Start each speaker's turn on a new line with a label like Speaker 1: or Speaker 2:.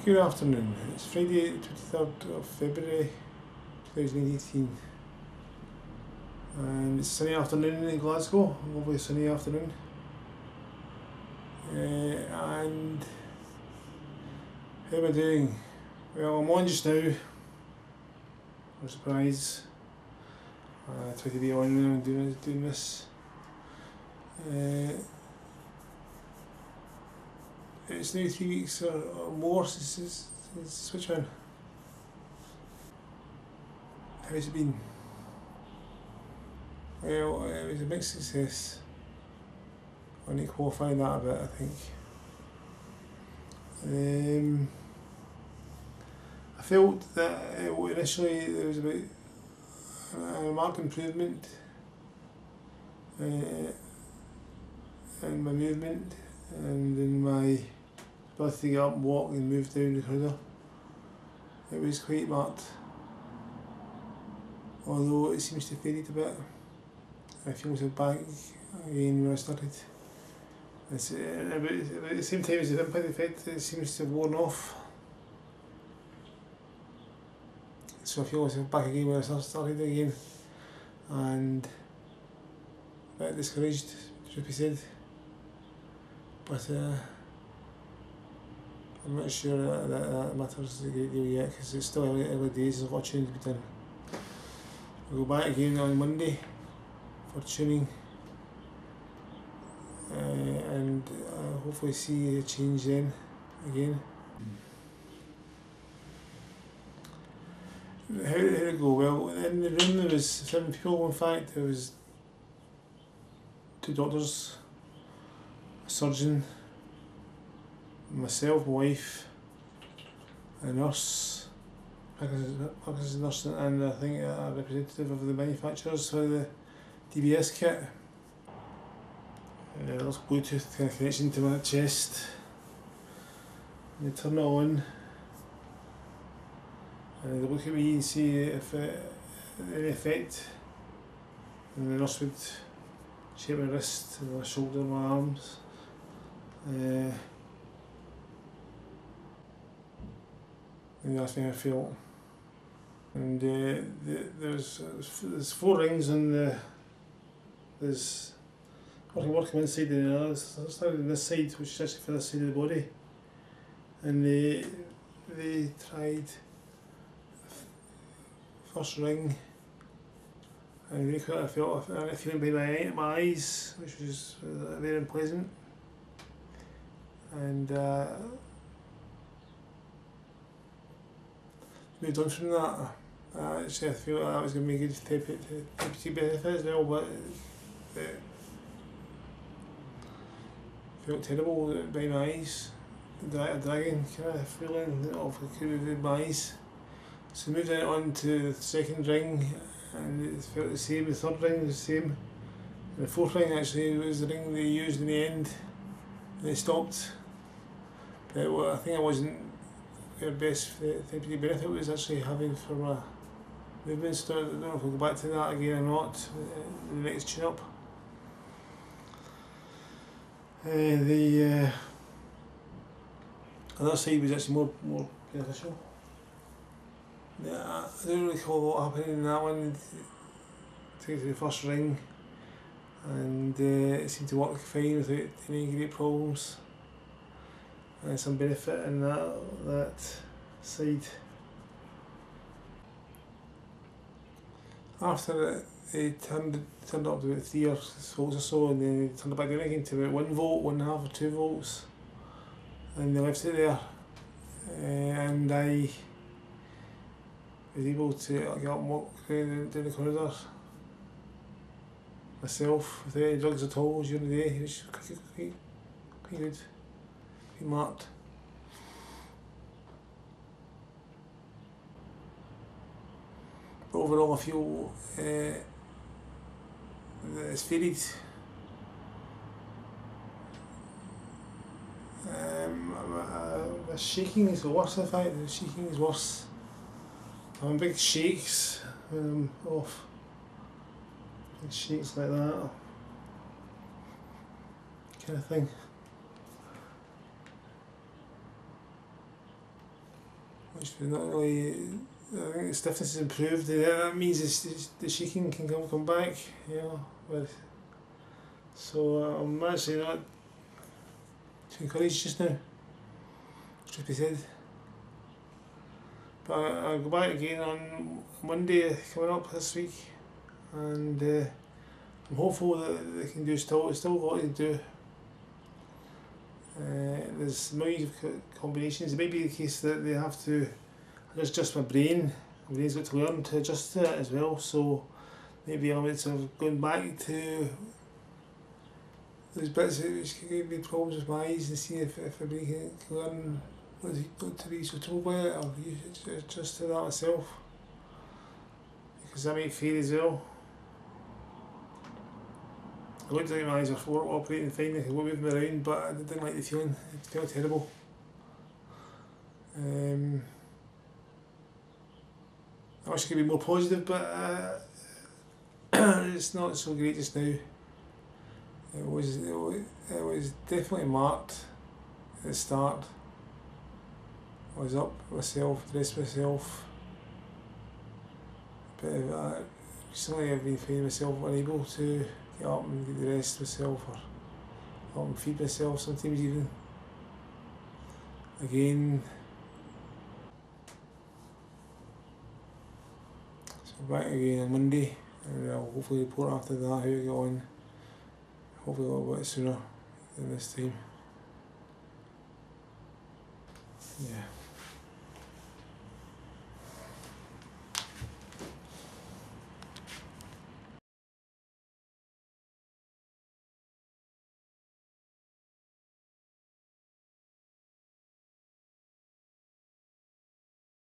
Speaker 1: Good afternoon. It's Friday, 23rd of February 2018, and it's a sunny afternoon in Glasgow. A lovely sunny afternoon. And how am I doing? Well, I'm on just now. No surprise. I try to be on when I'm doing this. It's now 3 weeks or more since Switch on. How's it been? Well, it was a big success. I need to qualify that a bit, I think. I felt that initially there was a marked improvement in my movement and in my ability to get up and walk and move down the corridor. It was quite marked, although it seems to have faded a bit. I feel myself back again when I started. It's about the same time as the impact effect, it seems to have worn off. So I feel myself back again when I started again, and a bit discouraged, truth be said. But I'm not sure that matters a great deal yet, because it's still early days. There's a lot of tuning to be done. I'll go back again on Monday for tuning, and hopefully see a change then again. How did it go? Well, in the room there was 7 people. In fact, there was 2 doctors, a surgeon, myself, my wife, a nurse, Parkinson's nurse, and I think a representative of the manufacturers for the DBS kit. There's Bluetooth kind of connection to my chest. And they turn it on, and they look at me and see if any effect. And the nurse would shake my wrist, and my shoulder, my arms. And they asked me how I felt. And there's 4 rings, and there's working one side and the other. So I started on this side, which is actually for this side of the body. And they tried first ring, and really quickly I felt a feeling behind my eyes, which was very unpleasant. And moved on from that. Actually, I feel that was going to be a good therapeutic benefit as well, but it felt terrible behind my eyes. A dragging kind of feeling of my eyes. So moved it on to the second ring, and it felt the same. The third ring was the same. And the fourth ring actually was the ring they used in the end, and they stopped. But I think it wasn't their best therapeutic benefit was actually having for my movements. So I don't know if we'll go back to that again or not in the next tune-up. The other side was actually more beneficial. I don't really recall what happened in that one. Took it to the first ring, and it seemed to work fine without any great problems. And some benefit in that side. After it turned up to about 3 volts or so, and then they turned it back down again to about 1 volt, 1.5 or 2 volts, and they left it there. And I was able to get up and walk down the corridor myself without any drugs at all during the day, which was quite good, quite marked. But overall I feel that it's faded. The shaking is worse, in fact. The shaking is worse. I'm in big shakes when I'm off. Big shakes like that. Kind of thing. which was not really. I think the stiffness has improved. That means the shaking can come back. You know, so I'm actually not too encouraged just now. Truth be said. But I'll go back again on Monday coming up this week, and I'm hopeful that they can do still got a lot to do. There's millions of combinations. It might be the case that they have to adjust my brain. My brain's got to learn to adjust to it as well. So maybe I'll be sort of going back to those bits which could give me problems with my eyes and see if my brain can learn not to be so troubled by it, or adjust to that myself. Because that might fade as well. I looked like my eyes were operating fine, I could move them around, but I didn't like the feeling. It felt terrible. I wish I could be more positive, but it's not so great just now. It was definitely marked at the start. I was up myself, dressed myself, but recently I've been finding myself unable to get up and get the rest myself, or up and feed myself sometimes even. Again, so back again on Monday, and I'll hopefully report after that how I get on, hopefully a little bit sooner than this time. Yeah.